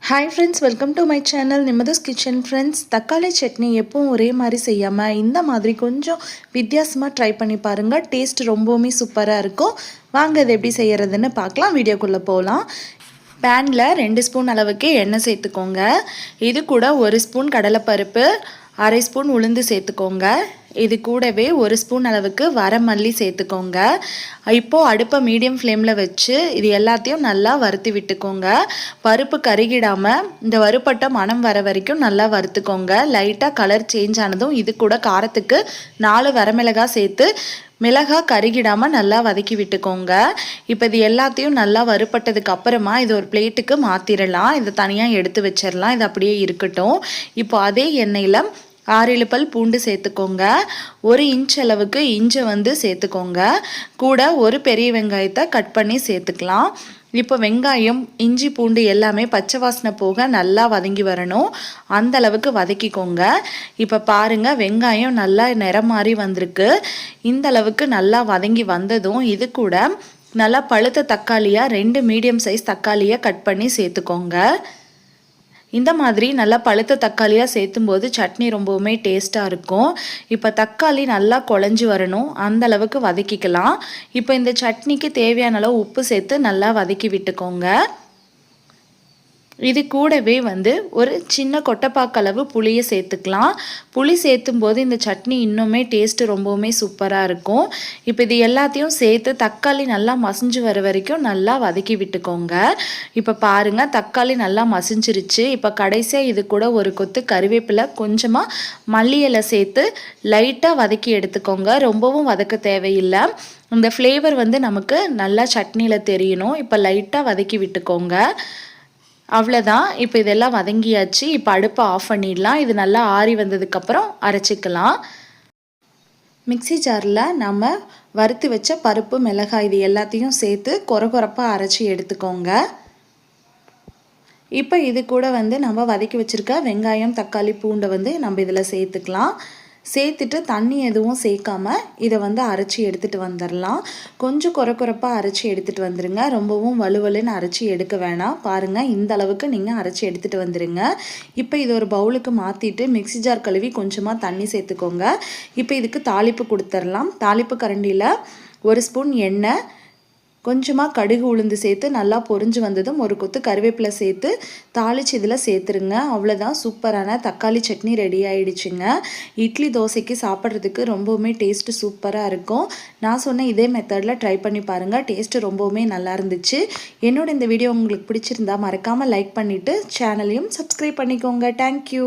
Hi friends, welcome to my channel Nimmatha's kitchen. Friends, தக்காளி சட்னி எப்பவும் ஒரே மாதிரி செய்யாமல் இந்த மாதிரி கொஞ்சம் வித்தியாசமாக ட்ரை பண்ணி பாருங்கள். டேஸ்ட் ரொம்பவுமே சூப்பராக இருக்கும். வாங்க இது எப்படி செய்கிறதுன்னு பார்க்கலாம். வீடியோக்குள்ளே போகலாம். பேனில் 2 ஸ்பூன் அளவுக்கு எண்ணெய் சேர்த்துக்கோங்க. இது கூட 1 ஸ்பூன் கடலைப்பருப்பு, 1/2 ஸ்பூன் உளுந்து சேர்த்துக்கோங்க. இது கூடவே 1 ஸ்பூன் அளவுக்கு வரமல்லி சேர்த்துக்கோங்க. இப்போது அடுப்பை மீடியம் ஃப்ளேமில் வச்சு இது எல்லாத்தையும் நல்லா வறுத்து விட்டுக்கோங்க. பருப்பு கருகிடாமல் இந்த வறுப்பட்ட மணம் வர வரைக்கும் நல்லா வறுத்துக்கோங்க. லைட்டாக கலர் சேஞ்ச் ஆனதும் இது கூட காரத்துக்கு 4 வரமிளகாய் சேர்த்து மிளகாய் கருகிடாமல் நல்லா வதக்கி விட்டுக்கோங்க. இப்போ இது எல்லாத்தையும் நல்லா வறுப்பட்டதுக்கு அப்புறமா இது ஒரு பிளேட்டுக்கு மாற்றிடலாம். இதை தனியாக எடுத்து வச்சிடலாம். இது அப்படியே இருக்கட்டும். இப்போ அதே எண்ணெயில் 6-7 பல் பூண்டு சேர்த்துக்கோங்க. 1 இன்ச் அளவுக்கு இஞ்சி சேர்த்துக்கோங்க. கூட ஒரு பெரிய வெங்காயத்தை கட் பண்ணி சேர்த்துக்கலாம். இப்போ வெங்காயம், இஞ்சி, பூண்டு எல்லாமே பச்சை வாசனை போக நல்லா வதங்கி வரணும். அந்த அளவுக்கு வதக்கிக்கோங்க. இப்போ பாருங்கள், வெங்காயம் நல்லா நிறம் மாறி வந்திருக்கு. இந்த அளவுக்கு நல்லா வதங்கி வந்ததும் இது கூட நல்லா பழுத்த தக்காளியாக 2 மீடியம் சைஸ் தக்காளியை கட் பண்ணி சேர்த்துக்கோங்க. இந்த மாதிரி நல்லா பழுத்த தக்காளியாக சேர்த்தும் போது சட்னி ரொம்பவுமே டேஸ்ட்டாக இருக்கும். இப்போ தக்காளி நல்லா குழஞ்சி வரணும், அந்த அளவுக்கு வதக்கிக்கலாம். இப்போ இந்த சட்னிக்கு தேவையான அளவு உப்பு சேர்த்து நல்லா வதக்கி விட்டுக்கோங்க. இது கூடவே ஒரு சின்ன கொட்டைப்பாக்களவு புளியை சேர்த்துக்கலாம். புளி சேர்த்தும் போது இந்த சட்னி இன்னுமே டேஸ்ட்டு ரொம்பவுமே சூப்பராக இருக்கும். இப்போ இது எல்லாத்தையும் சேர்த்து தக்காளி நல்லா மசிஞ்சு வர வரைக்கும் நல்லா வதக்கி விட்டுக்கோங்க. இப்போ பாருங்கள், தக்காளி நல்லா மசிஞ்சிருச்சு. இப்போ கடைசியாக இது கூட ஒரு கொத்து கருவேப்பிலை, கொஞ்சமாக மல்லி இலை சேர்த்து லைட்டாக வதக்கி எடுத்துக்கோங்க. ரொம்பவும் வதக்க தேவையில்லை. இந்த ஃப்ளேவர் நமக்கு நல்லா சட்னியில் தெரியணும். இப்போ லைட்டாக வதக்கி விட்டுக்கோங்க. அவ்வளோதான். இப்போ இதெல்லாம் வதங்கியாச்சு. இப்போ அடுப்பை ஆஃப் பண்ணிடலாம். இது நல்லா ஆறி வந்ததுக்கப்புறம் அரைச்சிக்கலாம். மிக்ஸி ஜாரில் நம்ம வறுத்து வச்ச பருப்பு, மிளகாய் இது எல்லாத்தையும் சேர்த்து கொரகொரப்பாக அரைச்சி எடுத்துக்கோங்க. இப்போ இது கூட நம்ம வதக்கி வச்சுருக்க வெங்காயம், தக்காளி, பூண்டை நம்ம இதில் சேர்த்துக்கலாம். சேர்த்துட்டு தண்ணி எதுவும் சேர்க்காமல் இதை அரைச்சி எடுத்துகிட்டு வந்துடலாம். கொஞ்சம் கொரகொரப்பாக அரைச்சி எடுத்துகிட்டு வந்துடுங்க. ரொம்பவும் வலுவலுன்னு அரைச்சி எடுக்க வேணாம். பாருங்கள், இந்த அளவுக்கு நீங்கள் அரைச்சி எடுத்துகிட்டு வந்துடுங்க. இப்போ இது ஒரு பவுலுக்கு மாற்றிட்டு மிக்ஸி ஜார் கழுவி கொஞ்சமாக தண்ணி சேர்த்துக்கோங்க. இப்போ இதுக்கு தாளிப்பு கொடுத்துடலாம். தாளிப்பு கரண்டியில் 1 ஸ்பூன் எண்ணெய், கொஞ்சமாக கடுகு, உளுந்து சேர்த்து நல்லா பொரிஞ்சு வந்ததும் ஒரு கொத்து கருவேப்பிலை சேர்த்து தாளிச்சு இதில் சேர்த்துருங்க. அவ்வளோதான், சூப்பரான தக்காளி சட்னி ரெடி ஆகிடுச்சுங்க. இட்லி, தோசைக்கு சாப்பிட்றதுக்கு ரொம்பவுமே டேஸ்ட்டு சூப்பராக இருக்கும். நான் சொன்ன இதே மெத்தடில் ட்ரை பண்ணி பாருங்கள். டேஸ்ட்டு ரொம்பவுமே நல்லா இருந்துச்சு. என்னோட இந்த வீடியோ உங்களுக்கு பிடிச்சிருந்தா மறக்காமல் லைக் பண்ணிவிட்டு சேனலையும் சப்ஸ்கிரைப் பண்ணிக்கோங்க. தேங்க்யூ.